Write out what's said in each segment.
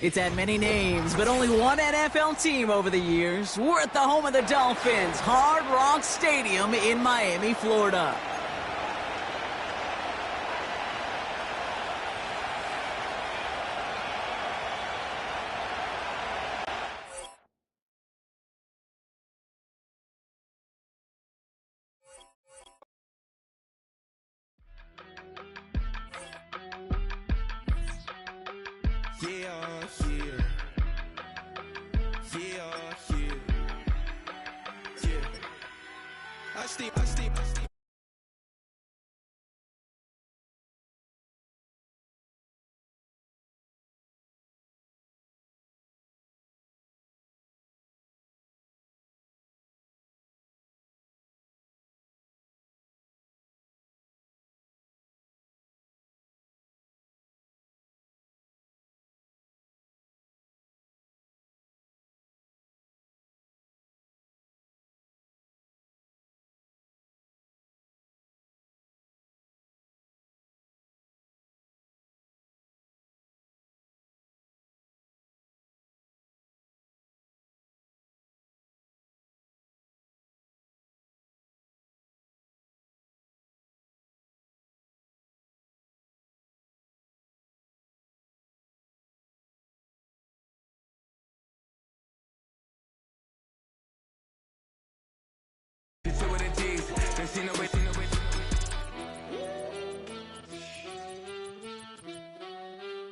It's had many names, but only one NFL team over the years. We're at the home of the Dolphins, Hard Rock Stadium in Miami, Florida.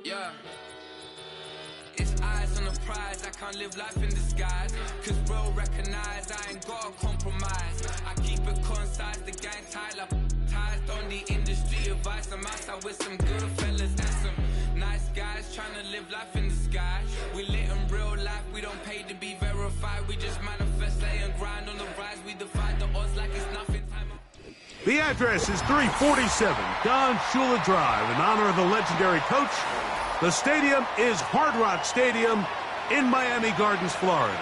Yeah. It's eyes on the prize, I can't live life in disguise. Cause bro recognize I ain't gotta compromise. I keep it concise, the gang tight like ties on the industry advice. I'm outside with some good fellas and some nice guys trying to live life in the sky. We lit in real life, we don't pay to be verified. We just manifest, lay and grind on the rise. We defy the odds like it's nothing. The address is 347 Don Shula Drive. In honor of the legendary coach, the stadium is Hard Rock Stadium in Miami Gardens, Florida.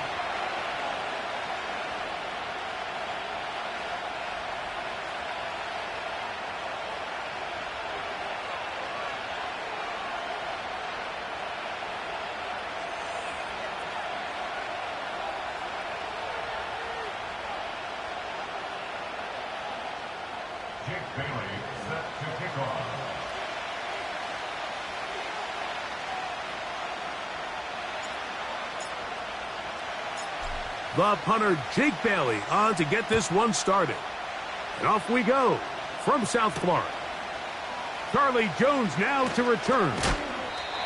The punter, Jake Bailey, on to get this one started. And off we go from South Florida. Charlie Jones now to return.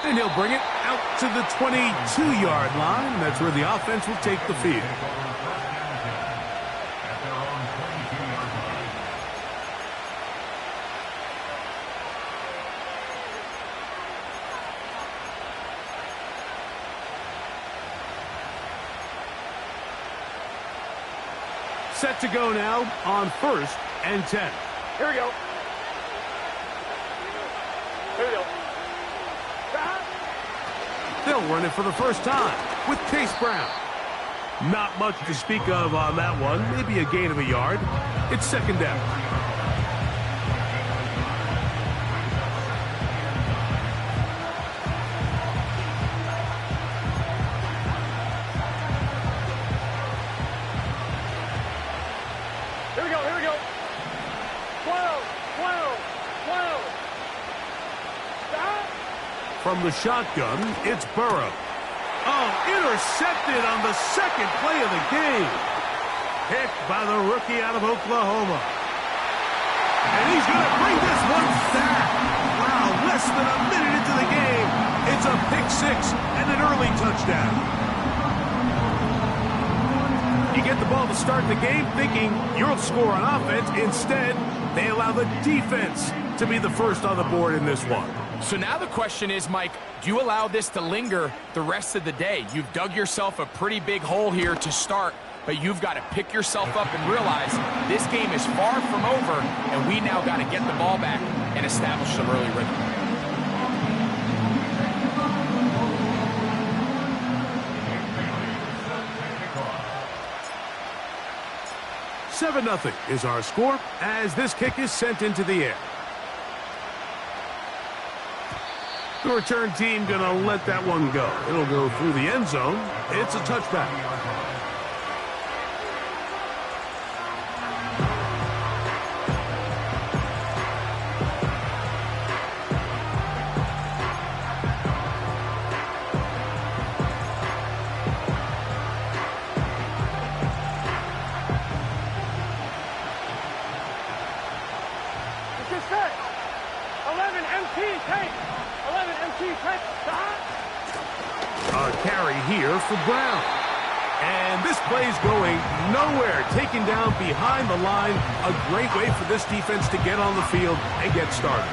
And he'll bring it out to the 22-yard line. That's where the offense will take the field. Set to go now on 1st and 10. Here we go. Here we go. They'll run it for the first time with Chase Brown. Not much to speak of on that one. Maybe a gain of a yard. It's 2nd down. From the shotgun, it's Burrow. Oh, intercepted on the 2nd play of the game. Picked by the rookie out of Oklahoma. And he's going to bring this one back. Wow, less than a minute into the game. It's a pick-6 and an early touchdown. You get the ball to start the game thinking you'll score on offense. Instead, they allow the defense to be the first on the board in this one. So now the question is, Mike, do you allow this to linger the rest of the day? You've dug yourself a pretty big hole here to start, but you've got to pick yourself up and realize this game is far from over, and we now got to get the ball back and establish some early rhythm. $7-0 is our score as this kick is sent into the air. The return team going to let that one go. It'll go through the end zone. It's a touchback. A carry here for Brown. And this play's going nowhere. Taken down behind the line. A great way for this defense to get on the field and get started.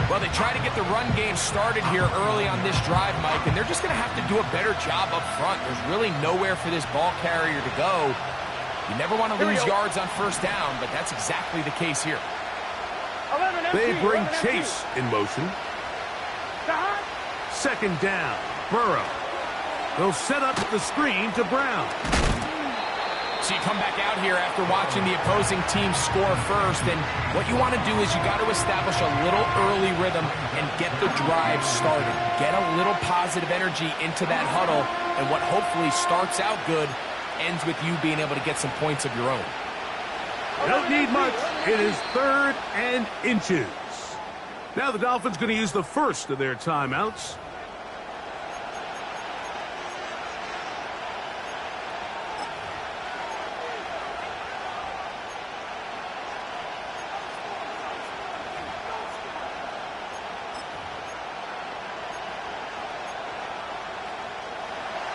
Well, they try to get the run game started here early on this drive, Mike, and they're just going to have to do a better job up front. There's really nowhere for this ball carrier to go. You never want to lose yards on first down, but that's exactly the case here. They bring Chase in motion. Second down, Burrow. They'll set up the screen to Brown. So you come back out here after watching the opposing team score first, and what you want to do is you got to establish a little early rhythm and get the drive started. Get a little positive energy into that huddle, and what hopefully starts out good ends with you being able to get some points of your own. Don't need much. It is 3rd and inches. Now the Dolphins going to use the first of their timeouts.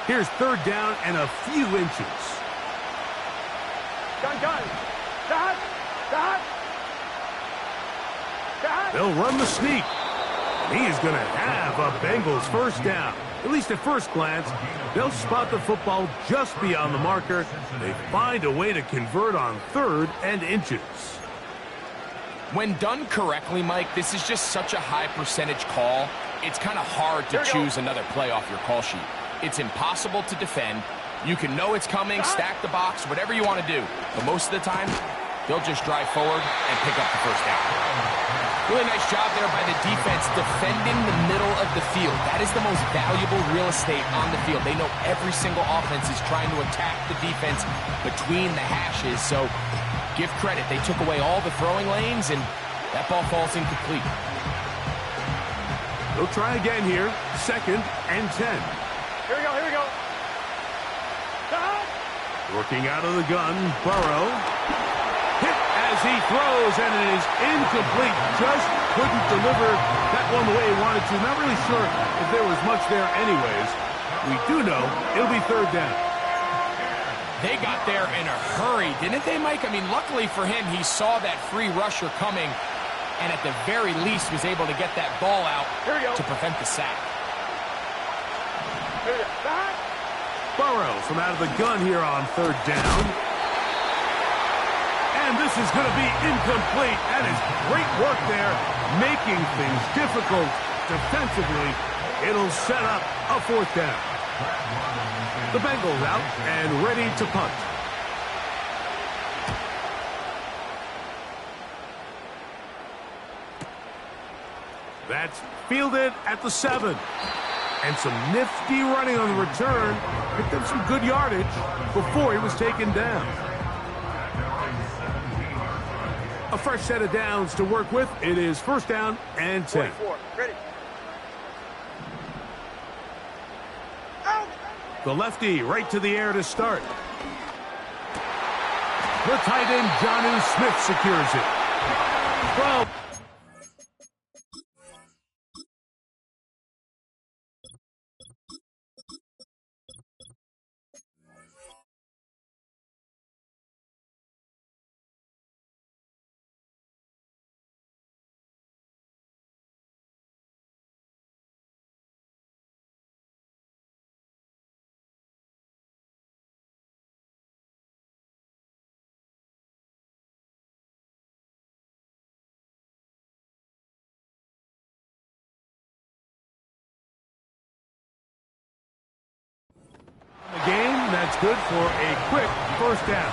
Here's 3rd down and a few inches. They'll run the sneak. He is going to have a Bengals first down. At least at first glance, they'll spot the football just beyond the marker. They find a way to convert on 3rd and inches. When done correctly, Mike, this is just such a high percentage call. It's kind of hard to choose another play off your call sheet. It's impossible to defend. You can know it's coming, stack the box, whatever you want to do. But most of the time, they'll just drive forward and pick up the first down. Really nice job there by the defense defending the middle of the field. That is the most valuable real estate on the field. They know every single offense is trying to attack the defense between the hashes. So give credit. They took away all the throwing lanes, and that ball falls incomplete. They'll try again here. 2nd and 10. Here we go. Working out of the gun, Burrow. Hit as he throws, and it is incomplete. Just couldn't deliver that one the way he wanted to. Not really sure if there was much there anyways. We do know it'll be 3rd down. They got there in a hurry, didn't they, Mike? I mean, luckily for him, he saw that free rusher coming, and at the very least was able to get that ball out to prevent the sack. Burrow from out of the gun here on 3rd down. And this is going to be incomplete. That is great work there, making things difficult defensively. It'll set up a 4th down. The Bengals out and ready to punt. That's fielded at the 7. And some nifty running on the return. Picked up some good yardage before he was taken down. A fresh set of downs to work with. It is 1st down and 10. 44. Ready. The lefty right to the air to start. The tight end, Jonnu Smith, secures it. 12. The game, that's good for a quick 1st down.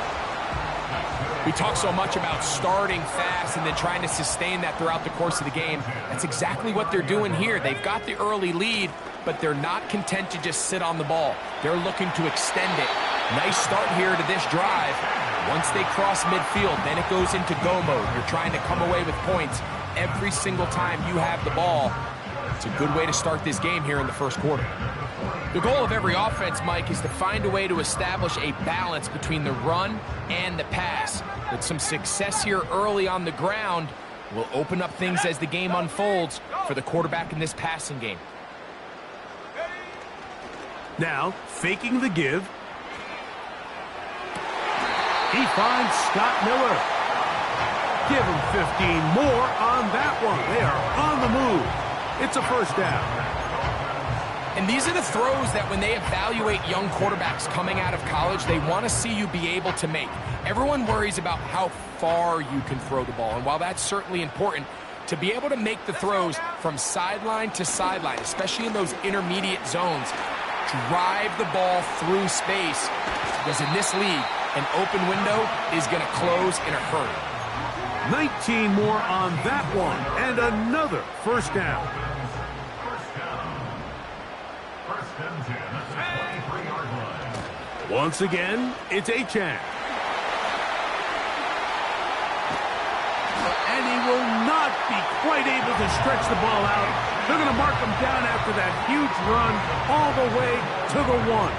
We talk so much about starting fast and then trying to sustain that throughout the course of the game. That's exactly what they're doing here. They've got the early lead, but they're not content to just sit on the ball. They're looking to extend it. Nice start here to this drive. Once they cross midfield, then it goes into go mode. You're trying to come away with points every single time you have the ball. It's a good way to start this game here in the first quarter. The goal of every offense, Mike, is to find a way to establish a balance between the run and the pass. With some success here early on the ground, will open up things as the game unfolds for the quarterback in this passing game. Now, faking the give. He finds Scott Miller. Give him 15 more on that one. They are on the move. It's a first down. And these are the throws that when they evaluate young quarterbacks coming out of college, they want to see you be able to make. Everyone worries about how far you can throw the ball. And while that's certainly important, to be able to make the throws from sideline to sideline, especially in those intermediate zones, drive the ball through space, because in this league, an open window is going to close in a hurry. 19 more on that one, and another first down. Once again, it's Achane. And he will not be quite able to stretch the ball out. They're going to mark him down after that huge run all the way to the 1.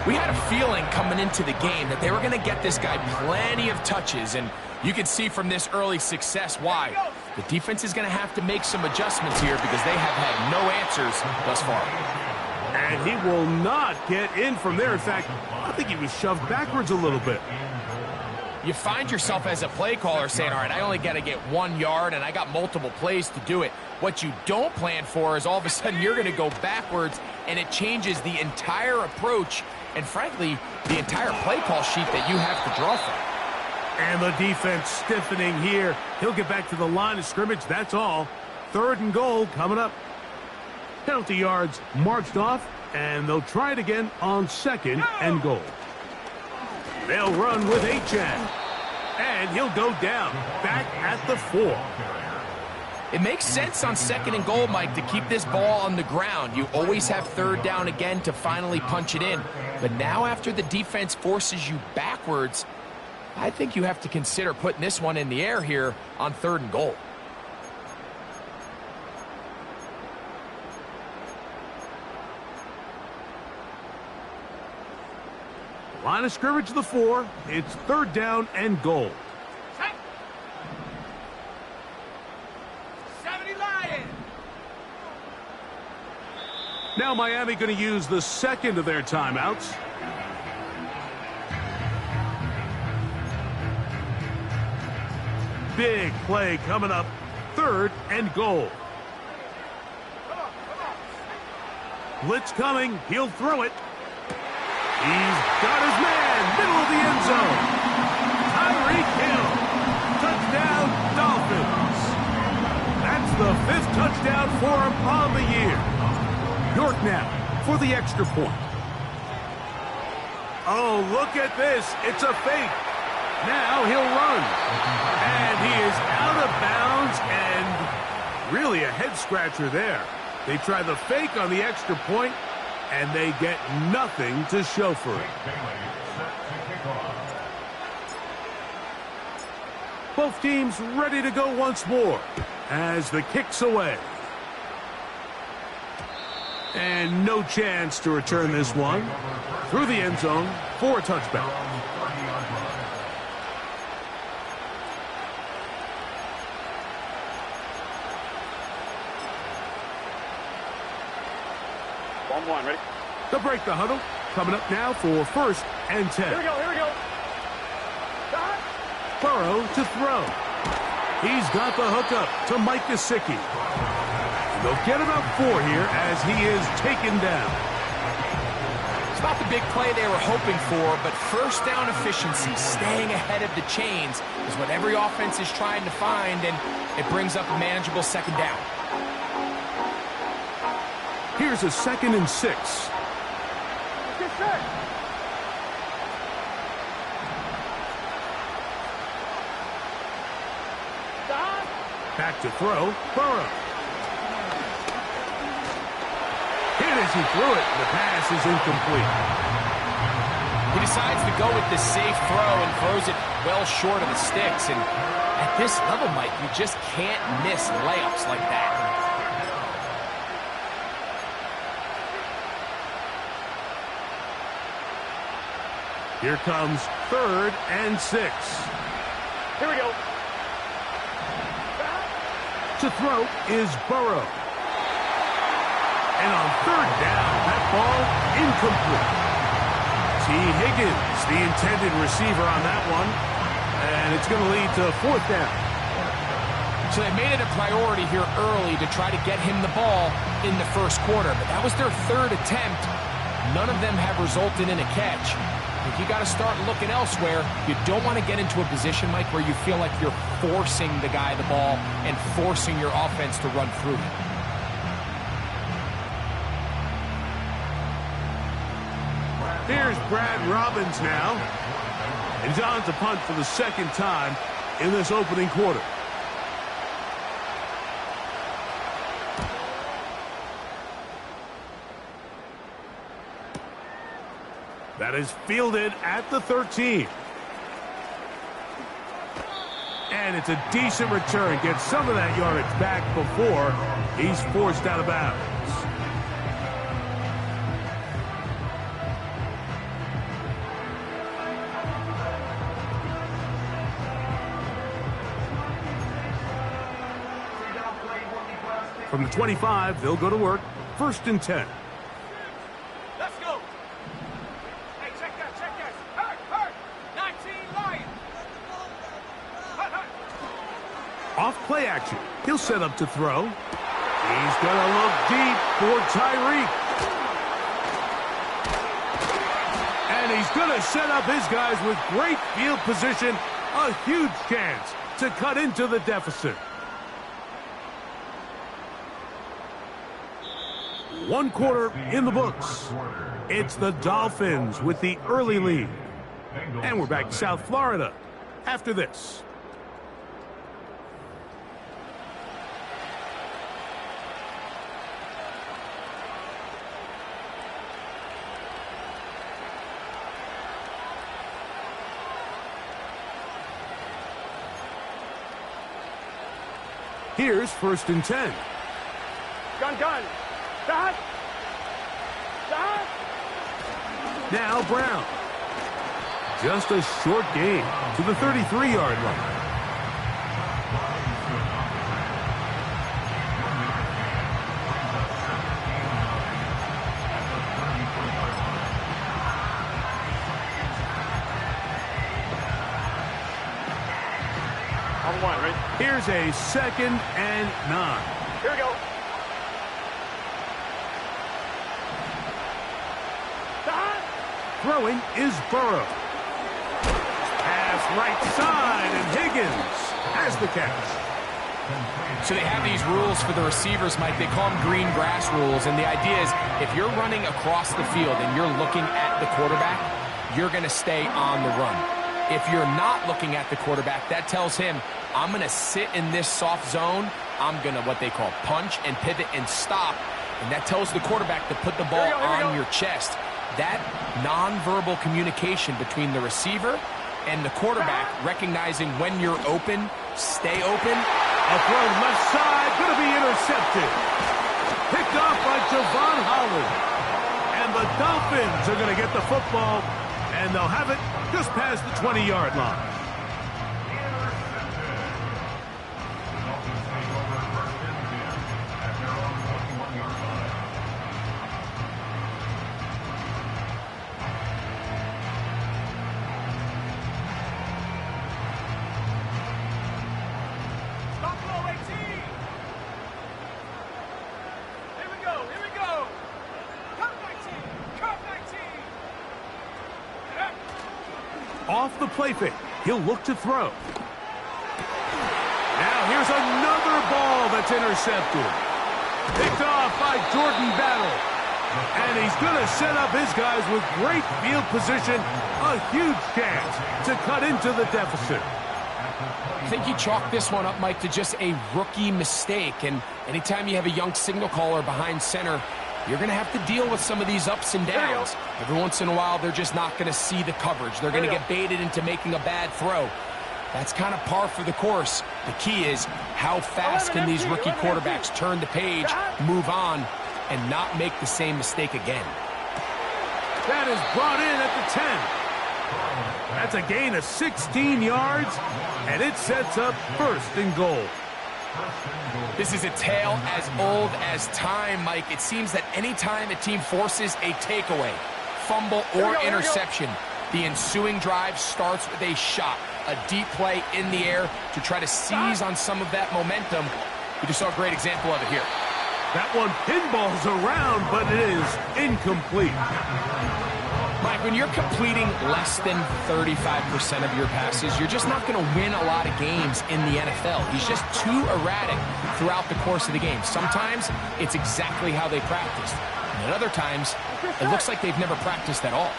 We had a feeling coming into the game that they were going to get this guy plenty of touches, and you can see from this early success why. The defense is going to have to make some adjustments here because they have had no answers thus far. And he will not get in from there. In fact, I think he was shoved backwards a little bit. You find yourself as a play caller saying, all right, I only got to get 1 yard, and I got multiple plays to do it. What you don't plan for is all of a sudden you're going to go backwards, and it changes the entire approach and, frankly, the entire play call sheet that you have to draw from. And the defense stiffening here. He'll get back to the line of scrimmage, that's all. 3rd and goal coming up. Penalty yards marched off, and they'll try it again on 2nd and goal. They'll run with Achane, and he'll go down, back at the 4. It makes sense on 2nd and goal, Mike, to keep this ball on the ground. You always have 3rd down again to finally punch it in. But now after the defense forces you backwards, I think you have to consider putting this one in the air here on 3rd and goal. Line of scrimmage to the 4. It's 3rd down and goal. 70 Lions. Now Miami going to use the 2nd of their timeouts. Big play coming up. 3rd and goal. Blitz coming. He'll throw it. He's got his man. Middle of the end zone. Tyreek Hill. Touchdown, Dolphins. That's the 5th touchdown for him on the year. York now for the extra point. Oh, look at this. It's a fake. Now he'll run. And he is out of bounds, and really a head-scratcher there. They try the fake on the extra point, and they get nothing to show for it. Both teams ready to go once more as the kick's away. And no chance to return this one through the end zone for a touchback. One, ready? To break the huddle, coming up now for 1st and 10. Here we go. Burrow to throw. He's got the hookup to Mike Gesicki. They'll get about 4 here as he is taken down. It's not the big play they were hoping for, but 1st down efficiency, staying ahead of the chains, is what every offense is trying to find, and it brings up a manageable 2nd down. Here's a 2nd and 6. Back to throw, Burrow. Hit as he threw it. The pass is incomplete. He decides to go with the safe throw and throws it well short of the sticks. And at this level, Mike, you just can't miss layups like that. Here comes 3rd and 6. Here we go. To throw is Burrow. And on 3rd down, that ball incomplete. T. Higgins, the intended receiver on that one. And it's going to lead to 4th down. So they made it a priority here early to try to get him the ball in the first quarter. But that was their 3rd attempt. None of them have resulted in a catch. If you got to start looking elsewhere, you don't want to get into a position, Mike, where you feel like you're forcing the guy the ball and forcing your offense to run through it. Here's Brad Robbins now. And he's on to punt for the 2nd time in this opening quarter. That is fielded at the 13. And it's a decent return. Gets some of that yardage back before he's forced out of bounds. From the 25, they'll go to work. 1st and 10. Let's go. Hey, check that. Hurt. 19 Lions. Hurt. Off play action. He'll set up to throw. He's going to look deep for Tyreek. And he's going to set up his guys with great field position. A huge chance to cut into the deficit. 1 quarter in the books. It's the Dolphins with the early lead. And we're back to South Florida after this. Here's 1st and 10. Gun. Dot. Now Brown. Just a short gain to the 33-yard line. On 1, right? Here's a 2nd and 9. Here we go. Throwing is Burrow. Pass right side, and Higgins has the catch. So they have these rules for the receivers, Mike. They call them green grass rules. And the idea is if you're running across the field and you're looking at the quarterback, you're going to stay on the run. If you're not looking at the quarterback, that tells him, I'm going to sit in this soft zone. I'm going to what they call punch and pivot and stop. And that tells the quarterback to put the ball on your chest. That nonverbal communication between the receiver and the quarterback, recognizing when you're open, stay open. A throw left side, going to be intercepted. Picked off by Javon Holland. And the Dolphins are going to get the football, and they'll have it just past the 20-yard line. Off the play fake, he'll look to throw. Now here's another ball that's intercepted. Picked off by Jordan Battle. And he's going to set up his guys with great field position. A huge chance to cut into the deficit. I think you chalk this one up, Mike, to just a rookie mistake. And anytime you have a young signal caller behind center, you're going to have to deal with some of these ups and downs. Every once in a while, they're just not going to see the coverage. They're going to get baited into making a bad throw. That's kind of par for the course. The key is how fast can these rookie quarterbacks turn the page, move on, and not make the same mistake again. That is brought in at the 10. That's a gain of 16 yards, and it sets up 1st and goal. This is a tale as old as time, Mike. It seems that any time a team forces a takeaway, fumble, or interception, the ensuing drive starts with a shot, a deep play in the air to try to seize on some of that momentum. We just saw a great example of it here. That one pinballs around, but it is incomplete. Mike, when you're completing less than 35% of your passes, you're just not going to win a lot of games in the NFL. He's just too erratic throughout the course of the game. Sometimes it's exactly how they practiced. And at other times, it looks like they've never practiced at all.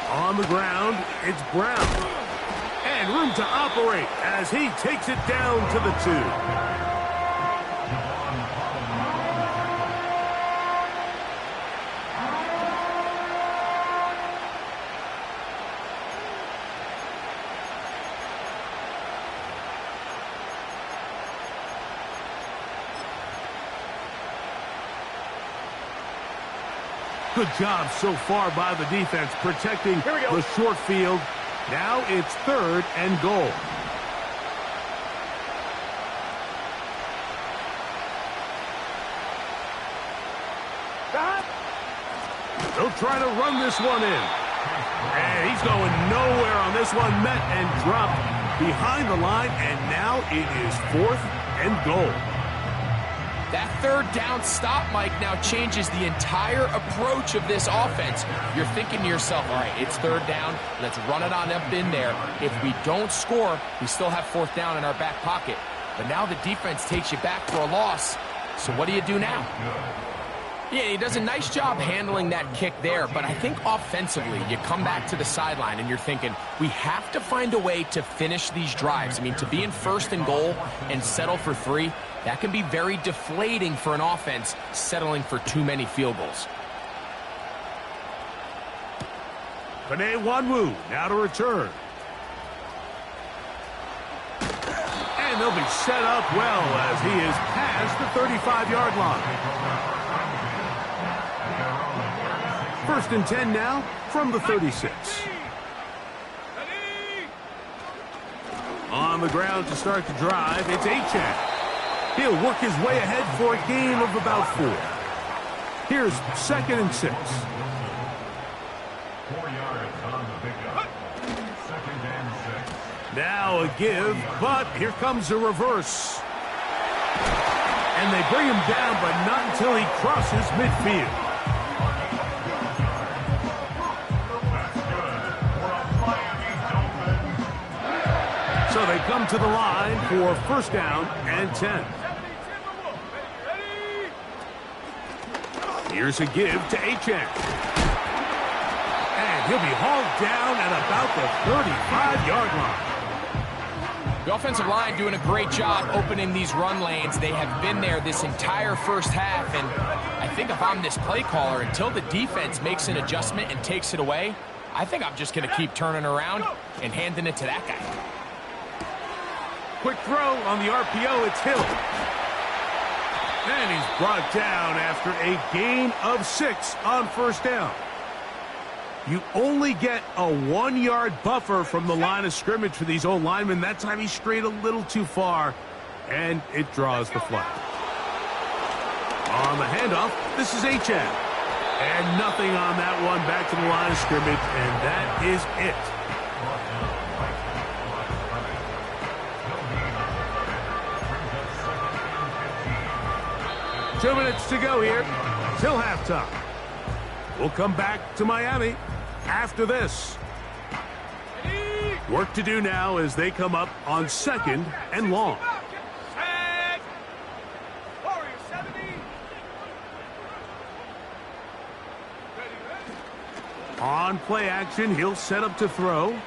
On the ground, it's Brown. And room to operate as he takes it down to the 2. Good job so far by the defense protecting the short field. Now it's 3rd and goal. They'll try to run this one in. And he's going nowhere on this one. Met and dropped behind the line. And now it is 4th and goal. That 3rd down stop, Mike, now changes the entire approach of this offense. You're thinking to yourself, all right, it's 3rd down. Let's run it on up in there. If we don't score, we still have 4th down in our back pocket. But now the defense takes you back for a loss. So what do you do now? Yeah, he does a nice job handling that kick there, but I think offensively, you come back to the sideline and you're thinking, we have to find a way to finish these drives. I mean, to be in 1st and goal and settle for 3, that can be very deflating for an offense settling for too many field goals. Panay Wanwu now to return. And they'll be set up well as he is past the 35-yard line. 1st and 10 now from the 36. On the ground to start the drive, it's Achane. He'll work his way ahead for a gain of about 4. Here's 2nd and 6. 4 yards on the pickup. 2nd and 6. Now a give, but here comes a reverse. And they bring him down, but not until he crosses midfield. So they come to the line for 1st down and 10. Here's a give to Achane. And he'll be hauled down at about the 35-yard line. The offensive line doing a great job opening these run lanes. They have been there this entire 1st half, and I think if I'm this play caller, until the defense makes an adjustment and takes it away, I think I'm just going to keep turning around and handing it to that guy. Quick throw on the RPO, it's Hill. And he's brought down after a gain of 6 on 1st down. You only get a 1-yard buffer from the line of scrimmage for these old linemen. That time he strayed a little too far, and it draws the flag. On the handoff, this is Achane. And nothing on that one, back to the line of scrimmage, and that is it. 2 minutes to go here till halftime. We'll come back to Miami after this. Work to do now as they come up on 2nd and long. On play action, he'll set up to throw.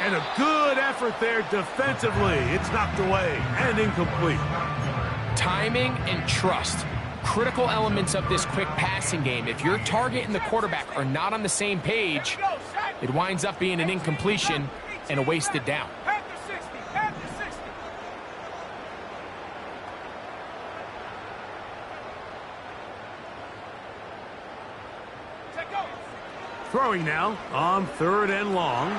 And a good effort there defensively. It's knocked away and incomplete. Timing and trust. Critical elements of this quick passing game. If your target and the quarterback are not on the same page, it winds up being an incompletion and a wasted down. Throwing now on 3rd and long.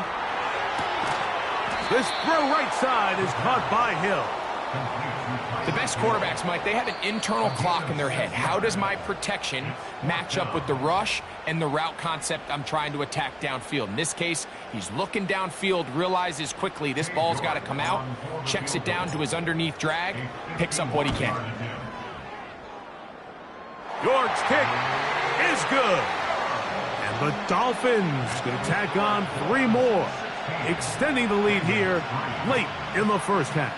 This throw right side is caught by Hill. The best quarterbacks, Mike, they have an internal clock in their head. How does my protection match up with the rush and the route concept I'm trying to attack downfield? In this case, he's looking downfield, realizes quickly this ball's got to come out, checks it down to his underneath drag, picks up what he can. York's kick is good. And the Dolphins going to tack on 3 more, extending the lead here late in the first half.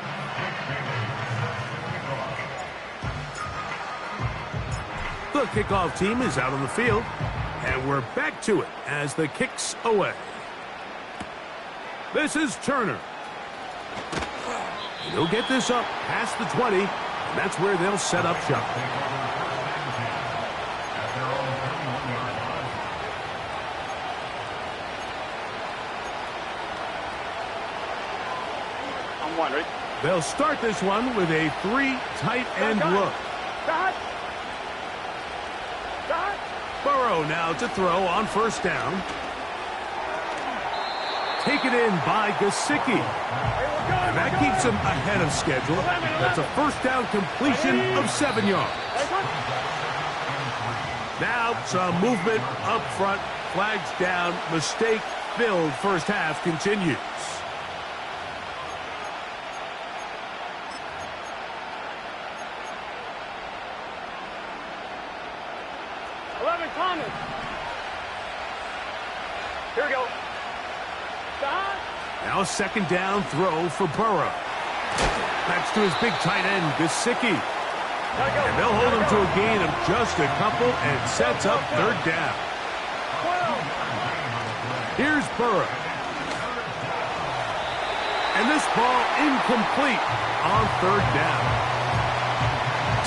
The kickoff team is out on the field, and we're back to it as the kick's away. This is Turner. He'll get this up past the 20, and that's where they'll set up shop. On 1, right? They'll start this one with a 3 tight end look. Burrow now to throw on 1st down. Taken in by Gesicki. And that keeps him ahead of schedule. That's a 1st down completion of 7 yards. Now some movement up front. Flags down. Mistake-filled first half continues. Here we go. Now a 2nd down throw for Burrow. That's to his big tight end, Gesicki. And they'll hold him to a gain of just a couple and sets up 3rd down. Here's Burrow. And this ball incomplete on 3rd down.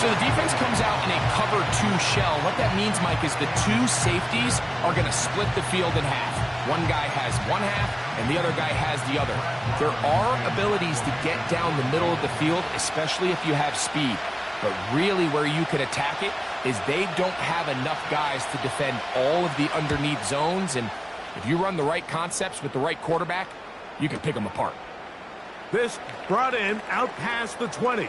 So the defense comes out in a cover 2 shell. What that means, Mike, is the 2 safeties are going to split the field in half. One guy has one half, and the other guy has the other. There are abilities to get down the middle of the field, especially if you have speed. But really where you could attack it is they don't have enough guys to defend all of the underneath zones. And if you run the right concepts with the right quarterback, you can pick them apart. This brought in out past the 20.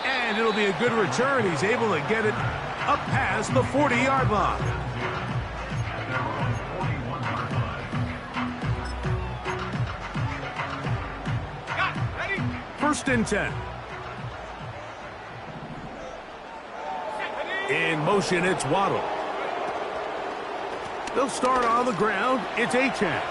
And it'll be a good return. He's able to get it up past the 40-yard line. First and 10. In motion, it's Waddle. They'll start on the ground. It's Achane.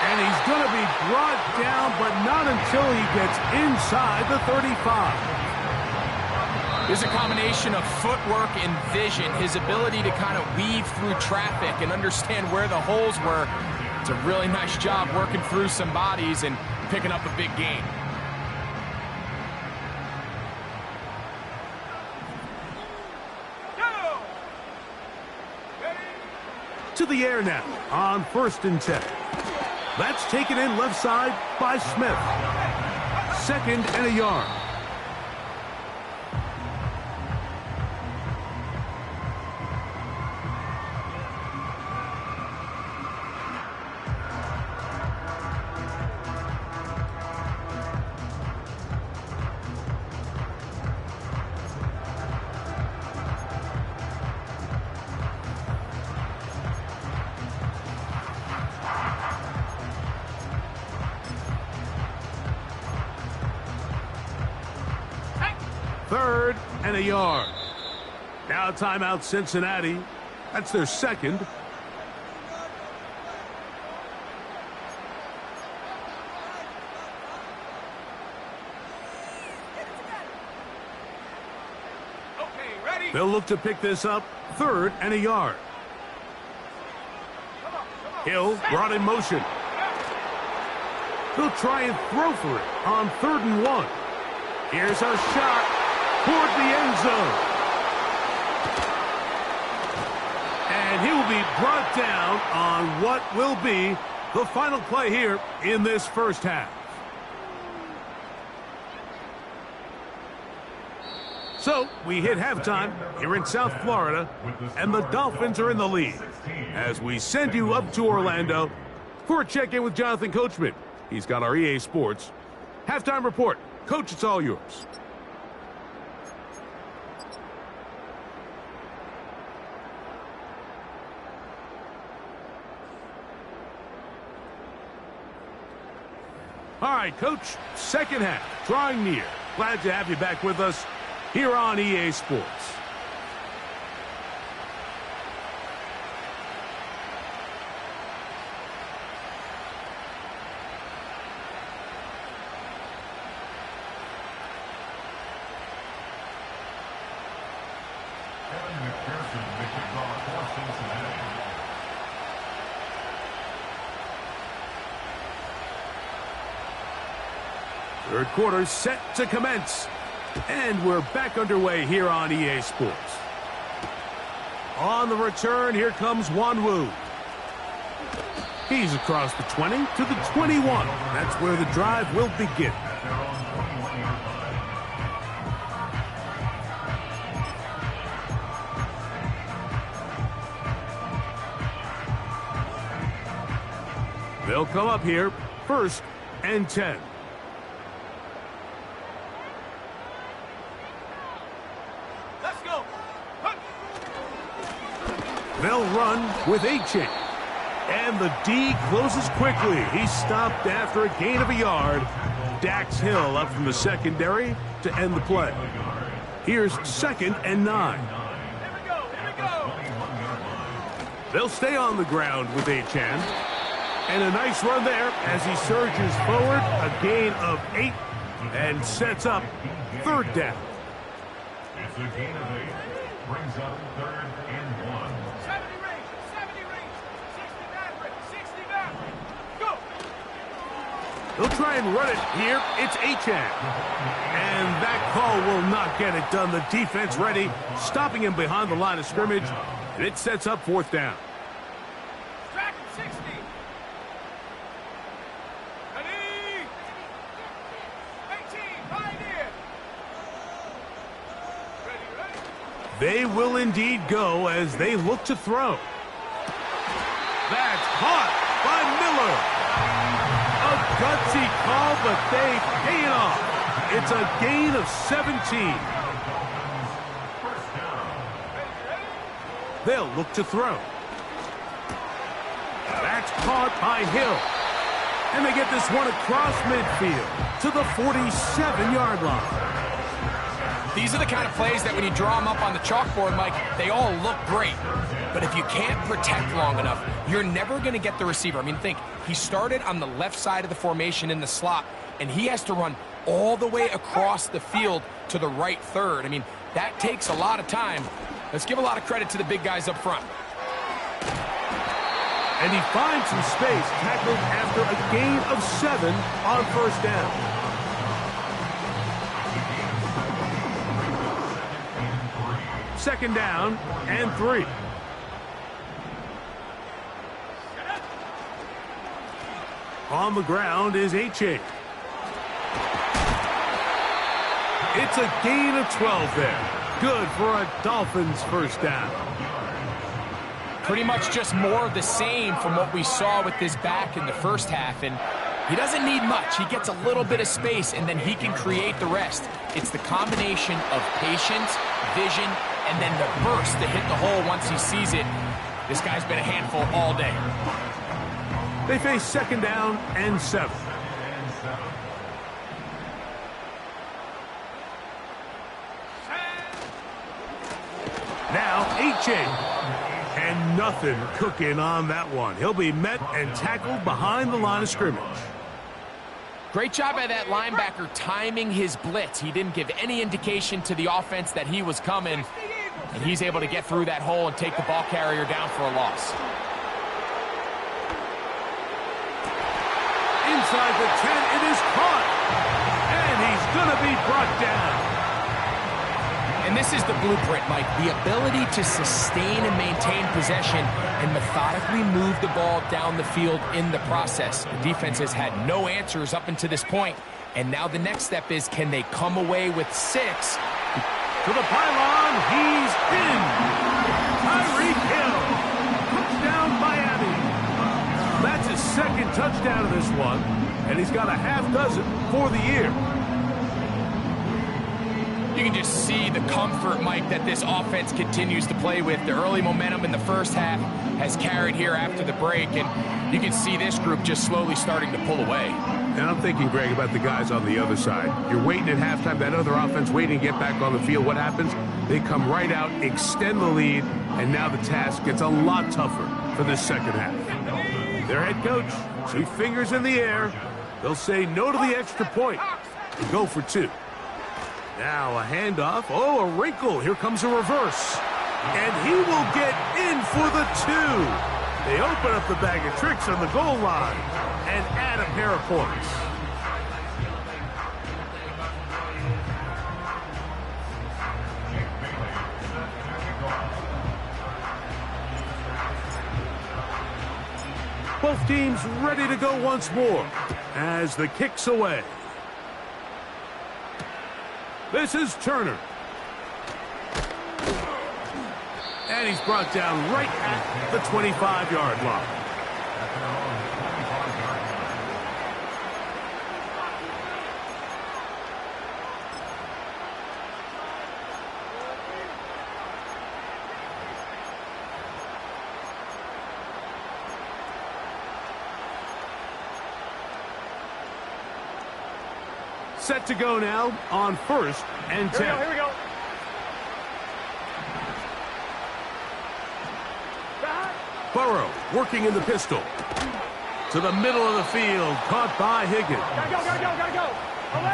And he's going to be brought down, but not until he gets inside the 35. There's a combination of footwork and vision, his ability to kind of weave through traffic and understand where the holes were. It's a really nice job working through some bodies and picking up a big gain. To the air now on 1st and 10. That's taken in left side by Smith. 2nd and a yard. And a yard. Now timeout Cincinnati. That's their 2nd. They'll look to pick this up, 3rd and a yard. Hill brought in motion. He'll try and throw for it on 3rd and 1. Here's a shot toward the end zone. And he will be brought down on what will be the final play here in this first half. So we hit halftime here in South Florida, and the Dolphins are in the lead as we send you up to Orlando for a check-in with Jonathan Coachman. He's got our EA Sports halftime report. Coach, it's all yours. All right, Coach, second half, drawing near. Glad to have you back with us here on EA Sports. Third quarter set to commence. And we're back underway here on EA Sports. On the return, here comes Wanwu. He's across the 20 to the 21. That's where the drive will begin. They'll come up here, 1st and 10. They'll run with A-Chain. And the D closes quickly. He's stopped after a gain of a yard. Dax Hill up from the secondary to end the play. Here's 2nd and 9. Here we go. They'll stay on the ground with A-Chan. And a nice run there as he surges forward. A gain of 8 and sets up 3rd down. It's a gain of 8. Brings up 3rd and 1. 70 range, 69, go! They'll try and run it here. It's A-Chan. And that call will not get it done. The defense ready, stopping him behind the line of scrimmage. And it sets up 4th down. Track 60. Ready? 18, pioneer. Ready. They will indeed go as they look to throw. That's caught by Miller. A gutsy call, but they pay it off. It's a gain of 17. They'll look to throw. That's caught by Hill. And they get this one across midfield to the 47-yard line. These are the kind of plays that when you draw them up on the chalkboard, Mike, they all look great. But if you can't protect long enough, you're never going to get the receiver. I mean, think, he started on the left side of the formation in the slot, and he has to run all the way across the field to the right third. I mean, that takes a lot of time. Let's give a lot of credit to the big guys up front. And he finds some space, tackled after a gain of 7 on 1st down. Second down and 3. On the ground is A-Chain. It's a gain of 12 there. Good for a Dolphins 1st down. Pretty much just more of the same from what we saw with this back in the first half. And he doesn't need much. He gets a little bit of space, and then he can create the rest. It's the combination of patience, vision, and then the burst to hit the hole once he sees it. This guy's been a handful all day. They face 2nd down and 7. Now A-Chain. And nothing cooking on that one. He'll be met and tackled behind the line of scrimmage. Great job by that linebacker timing his blitz. He didn't give any indication to the offense that he was coming. and he's able to get through that hole and take the ball carrier down for a loss. Inside the 10, it is caught. And he's going to be brought down. And this is the blueprint, Mike. The ability to sustain and maintain possession and methodically move the ball down the field in the process. The defense has had no answers up until this point. And now the next step is, can they come away with 6? To the pylon, he's in. Tyreek Hill. Touchdown, Miami. That's his second touchdown of this one. And he's got a half dozen for the year. You can just see the comfort, Mike, that this offense continues to play with. The early momentum in the first half has carried here after the break, and you can see this group just slowly starting to pull away. And I'm thinking, Greg, about the guys on the other side. You're waiting at halftime, that other offense waiting to get back on the field. What happens? They come right out, extend the lead, and now the task gets a lot tougher for this second half. Their head coach, 2 fingers in the air. They'll say no to the extra point and go for 2. Now a handoff. Oh, a wrinkle. Here comes a reverse. And he will get in for the 2. They open up the bag of tricks on the goal line and add a pair of points. Both teams ready to go once more as the kick's away. This is Turner. And he's brought down right at the 25-yard line. Set to go now on 1st and 10. Here we go. Burrow working in the pistol. To the middle of the field, caught by Higgins. Gotta go.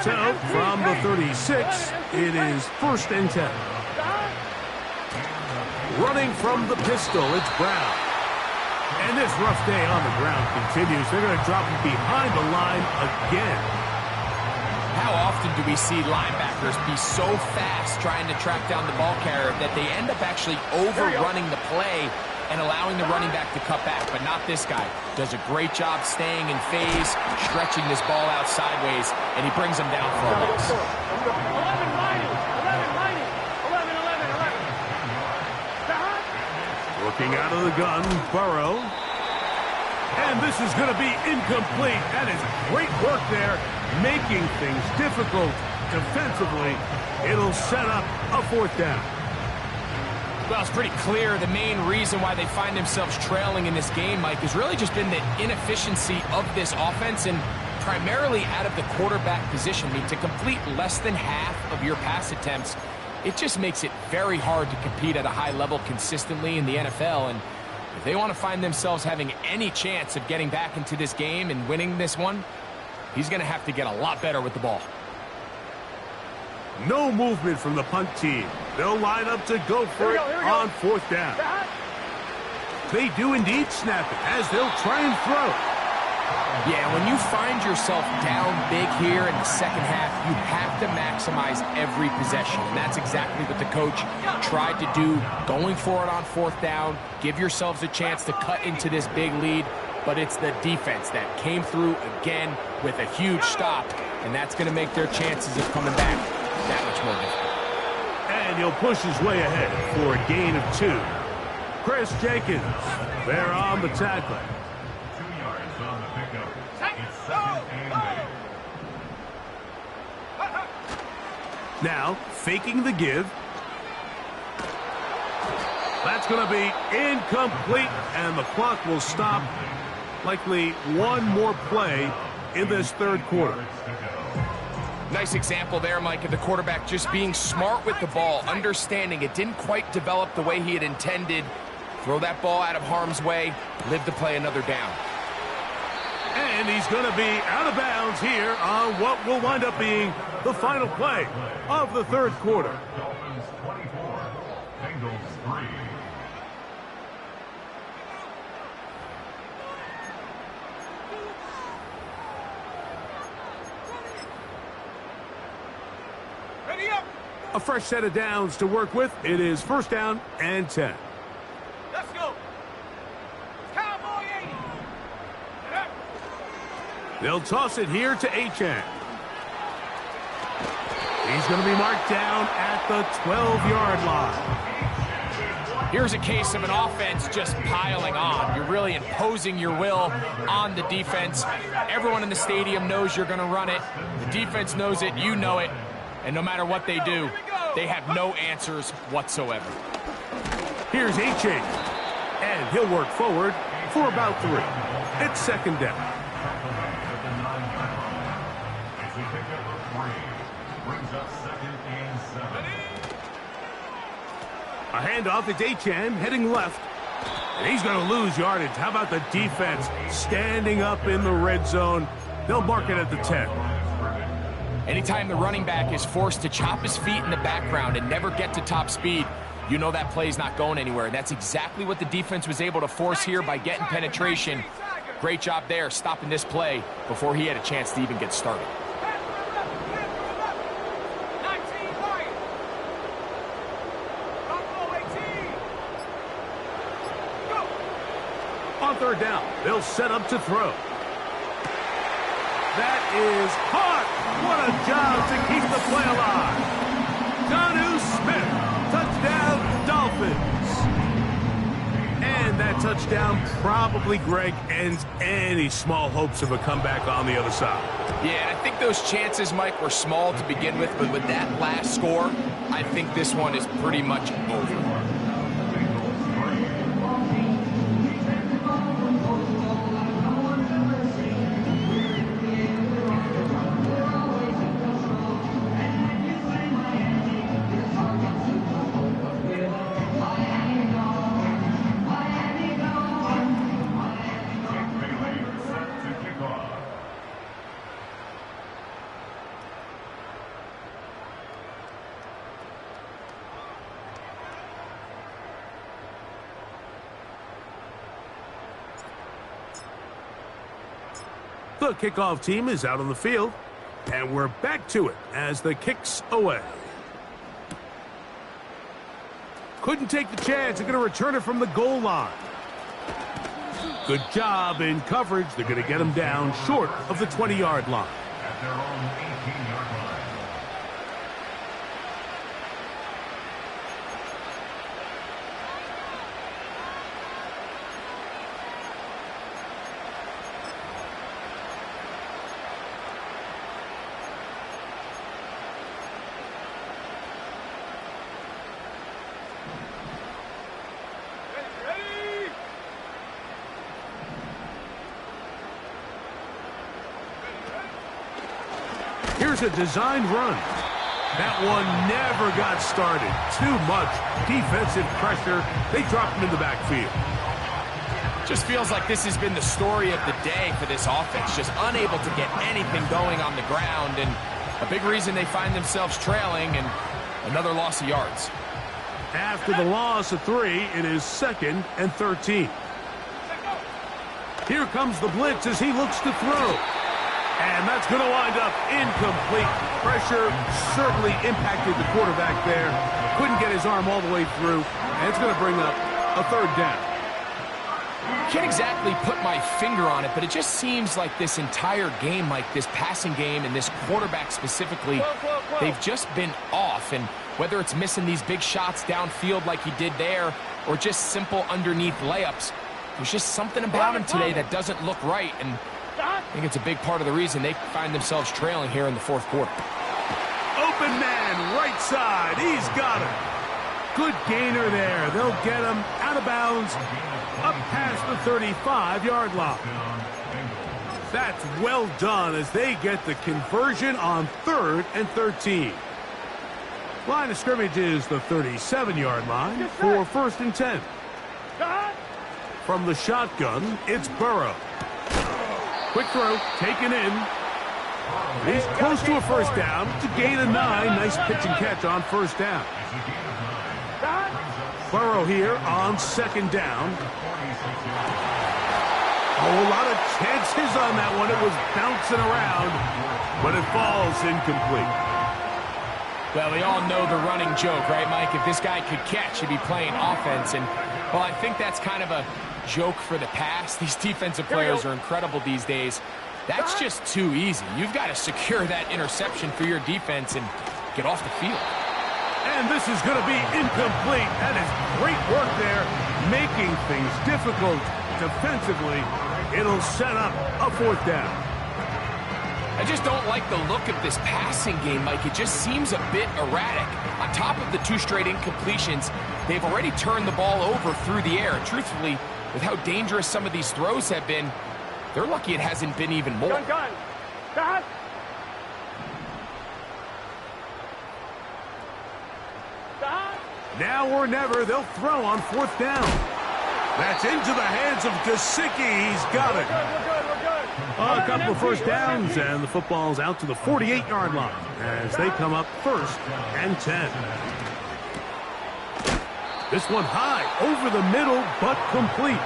So, from the 36, it is 1st and 10. Running from the pistol, it's Brown. And this rough day on the ground continues. They're going to drop him behind the line again. How often do we see linebackers be so fast trying to track down the ball carrier that they end up actually overrunning the play and allowing the running back to cut back, but not this guy. Does a great job staying in phase, stretching this ball out sideways, and he brings him down for a loss. 11 lining. 11. Looking out of the gun, Burrow. And this is going to be incomplete. That is great work there, making things difficult defensively. It'll set up a 4th down. Well, it's pretty clear the main reason why they find themselves trailing in this game, Mike, has really just been the inefficiency of this offense and primarily out of the quarterback position. I mean, to complete less than half of your pass attempts, it just makes it very hard to compete at a high level consistently in the NFL. And if they want to find themselves having any chance of getting back into this game and winning this one, he's going to have to get a lot better with the ball. No movement from the punt team. They'll line up to go for it on 4th down. They do indeed snap it as they'll try and throw. Yeah, when you find yourself down big here in the second half, you have to maximize every possession. And that's exactly what the coach tried to do, going for it on 4th down. Give yourselves a chance to cut into this big lead. But it's the defense that came through again with a huge stop. And that's going to make their chances of coming back that much more difficult. And he'll push his way ahead for a gain of 2. Chris Jenkins, there on the tackle. 2 yards on the pickup. It's 2nd and 8. Now, faking the give. That's going to be incomplete, and the clock will stop. Likely one more play in this 3rd quarter. Nice example there, Mike, of the quarterback just being smart with the ball, understanding it didn't quite develop the way he had intended. Throw that ball out of harm's way, live to play another down. And he's going to be out of bounds here on what will wind up being the final play of the 3rd quarter. Dolphins 24, Bengals 3. Ready up. A fresh set of downs to work with. It is first down and 10. Let's go. Cowboy 80. Get up. They'll toss it here to Achane. He's going to be marked down at the 12-yard line. Here's a case of an offense just piling on. You're really imposing your will on the defense. Everyone in the stadium knows you're going to run it. The defense knows it. You know it. And no matter what they do, they have no answers whatsoever. Here's Achane. And he'll work forward for about 3. It's second down. It's a pickup of 3. Brings up second and 7. A handoff. It's Achane heading left. And he's going to lose yardage. How about the defense standing up in the red zone? They'll mark it at the 10. Anytime the running back is forced to chop his feet in the background and never get to top speed, you know that play's not going anywhere. And that's exactly what the defense was able to force here by getting penetration. Great job there, stopping this play before he had a chance to even get started. 19 Lions. Buffalo 18. Go. On third down, they'll set up to throw. That is caught. What a job to keep the play alive. Jonnu Smith, touchdown Dolphins. And that touchdown probably, Greg, ends any small hopes of a comeback on the other side. Yeah, and I think those chances, Mike, were small to begin with, but with that last score, I think this one is pretty much over. The kickoff team is out on the field, and we're back to it as the kick's away. Couldn't take the chance. They're going to return it from the goal line. Good job in coverage. They're going to get him down short of the 20-yard line. At their own 18-yard line. Here's a designed run. That one never got started. Too much defensive pressure. They dropped him in the backfield. Just feels like this has been the story of the day for this offense. Just unable to get anything going on the ground, and a big reason they find themselves trailing, and another loss of yards. After the loss of 3, it is second and 13. Here comes the blitz as he looks to throw. And that's going to wind up incomplete. Pressure certainly impacted the quarterback there. Couldn't get his arm all the way through. And it's going to bring up a third down. Can't exactly put my finger on it, but it just seems like this entire game, like this passing game and this quarterback specifically, they've just been off. And whether it's missing these big shots downfield like he did there or just simple underneath layups, there's just something about him today that doesn't look right. And I think it's a big part of the reason they find themselves trailing here in the fourth quarter. Open man, right side. He's got him. Good gainer there. They'll get him out of bounds, up past the 35-yard line. That's well done as they get the conversion on 3rd and 13. Line of scrimmage is the 37-yard line for 1st and 10. From the shotgun, it's Burrow. Quick throw, taken in. He's close to a first down to gain a 9. Nice pitch and catch on first down. Burrow here on second down. Oh, a lot of chances on that one. It was bouncing around, but it falls incomplete. Well, we all know the running joke, right, Mike? If this guy could catch, he'd be playing offense. And, well, I think that's kind of a joke for the past. These defensive players are incredible these days. That's just too easy. You've got to secure that interception for your defense and get off the field. And this is going to be incomplete. That is great work there, making things difficult defensively. It'll set up a fourth down. I just don't like the look of this passing game, Mike. It just seems a bit erratic. On top of the 2 straight incompletions, they've already turned the ball over through the air. Truthfully, with how dangerous some of these throws have been, they're lucky it hasn't been even more. Gun. Gun. Now or never, they'll throw on fourth down. That's into the hands of Gesicki. He's got it. A couple of first downs, and the football's out to the 48-yard line as they come up 1st and 10. This one high, over the middle, but complete.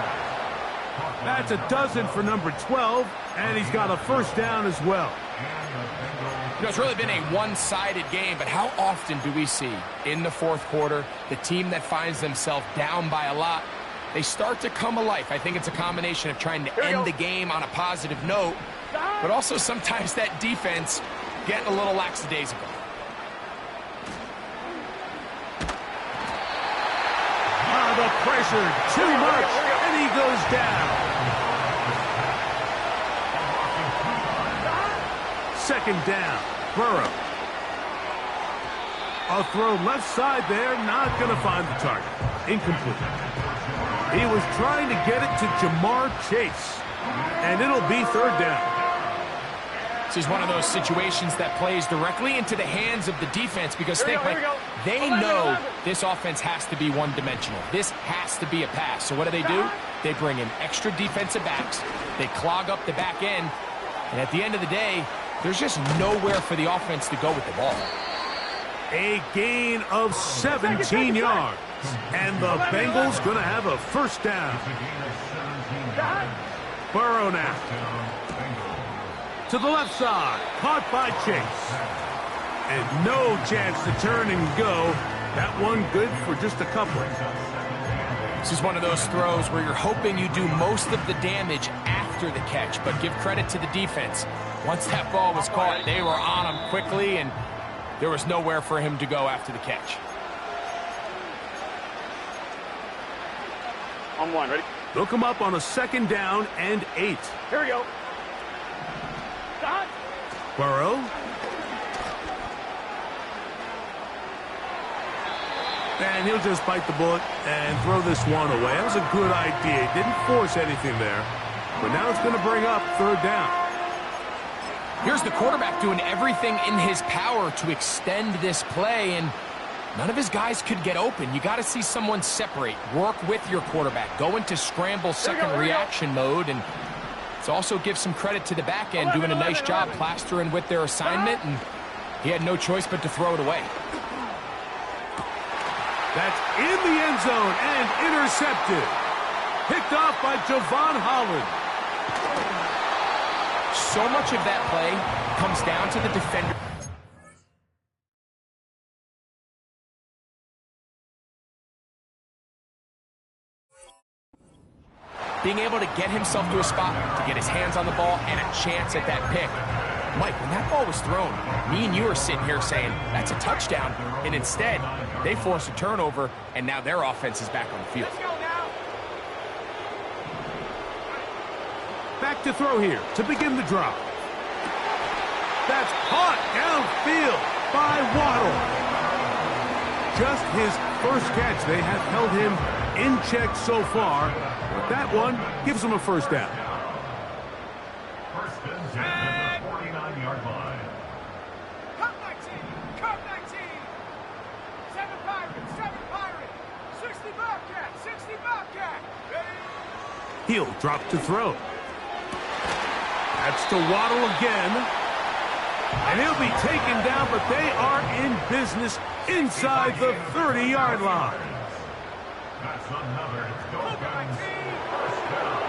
That's a dozen for number 12, and he's got a first down as well. You know, it's really been a one-sided game, but how often do we see in the fourth quarter the team that finds themselves down by a lot, they start to come alive? I think it's a combination of trying to end the game on a positive note, but also sometimes that defense getting a little lackadaisical. The pressure, too much, and he goes down. Second down, Burrow. A throw left side there, not going to find the target. Incomplete. He was trying to get it to Jamar Chase, and it'll be third down. This is one of those situations that plays directly into the hands of the defense because think, like, they know this offense has to be one-dimensional. This has to be a pass. So what do? They bring in extra defensive backs. They clog up the back end. And at the end of the day, there's just nowhere for the offense to go with the ball. A gain of 17 yards. And the Bengals going to have a first down. Burrow now. To the left side. Caught by Chase. And no chance to turn and go. That one good for just a couple. This is one of those throws where you're hoping you do most of the damage after the catch, but give credit to the defense. Once that ball was caught, they were on him quickly, and there was nowhere for him to go after the catch. On one, ready? They'll come up on a second down and 8. Here we go. Done. Burrow. And he'll just bite the bullet and throw this one away. That was a good idea. He didn't force anything there. But now it's going to bring up third down. Here's the quarterback doing everything in his power to extend this play, and none of his guys could get open. You got to see someone separate, work with your quarterback, go into scramble second reaction mode, and it's also give some credit to the back end doing a nice job plastering with their assignment, and he had no choice but to throw it away. That's in the end zone and intercepted. Picked off by Javon Holland. So much of that play comes down to the defender. Being able to get himself to a spot, to get his hands on the ball, and a chance at that pick. Mike, when that ball was thrown, me and you are sitting here saying, that's a touchdown. And instead, they force a turnover, and now their offense is back on the field. Let's go now. Back to throw here to begin the drive. That's caught downfield by Waddle. Just his first catch. They have held him in check so far. But that one gives him a first down. First and 10 at the 49-yard line. Cut 19. Cut 19. 7 Pirates. 7 Pirates. 60 Bobcat. 60 Bobcat. Ready? He'll drop to throw. That's to Waddle again. And he'll be taken down, but they are in business inside the 30-yard line. That's another Dolphins first down.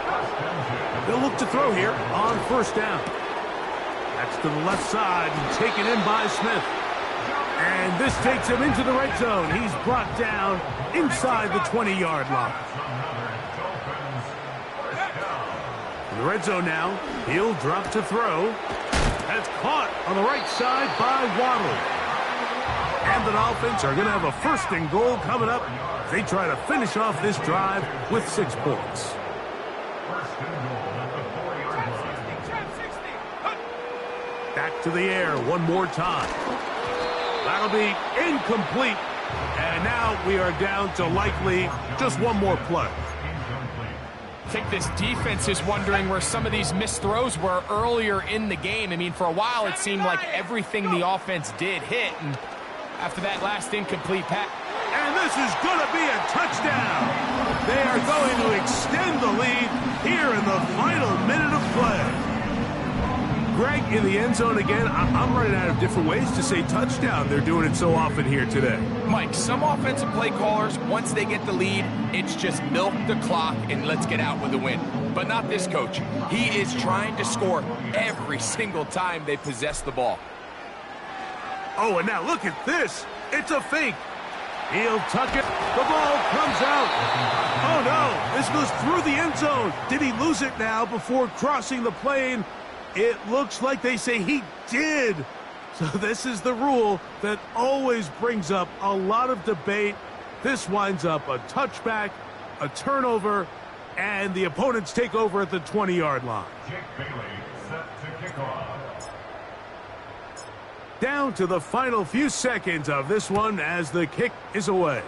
First and 10. They'll look to throw here on first down. That's to the left side and taken in by Smith. And this takes him into the red zone. He's brought down inside the 20-yard line. That's another Dolphins first down. In the red zone now, he'll drop to throw. That's caught on the right side by Waddle. And the Dolphins are going to have a first and goal coming up. They try to finish off this drive with 6 points. First and goal at the 4-yard line. Back to the air one more time. That'll be incomplete. And now we are down to likely just one more play. I think this defense is wondering where some of these missed throws were earlier in the game. I mean, for a while it seemed like everything the offense did hit, and after that last incomplete pass. And this is going to be a touchdown. They are going to extend the lead here in the final minute of play. Greg, in the end zone again, I'm running out of different ways to say touchdown. They're doing it so often here today. Mike, some offensive play callers, once they get the lead, it's just milk the clock and let's get out with a win. But not this coach. He is trying to score every single time they possess the ball. Oh, and now look at this. It's a fake. He'll tuck it. The ball comes out. Oh, no. This goes through the end zone. Did he lose it now before crossing the plane? It looks like they say he did. So this is the rule that always brings up a lot of debate. This winds up a touchback, a turnover, and the opponents take over at the 20-yard line. Jake Bailey set to kick off. Down to the final few seconds of this one as the kick is away.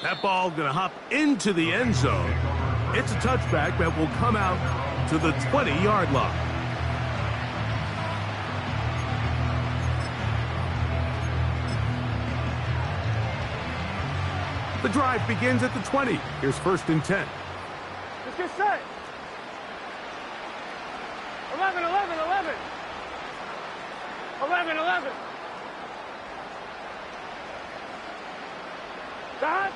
That ball going to hop into the end zone. It's a touchback that will come out to the 20-yard line. The drive begins at the 20. Here's first and 10. Let's get set. 11, 11, 11. 11, 11. Dad?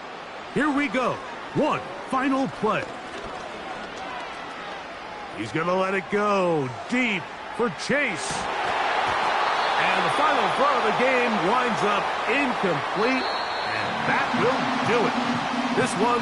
Here we go. One final play. He's going to let it go deep for Chase. And the final throw of the game winds up incomplete. And that will do it. This one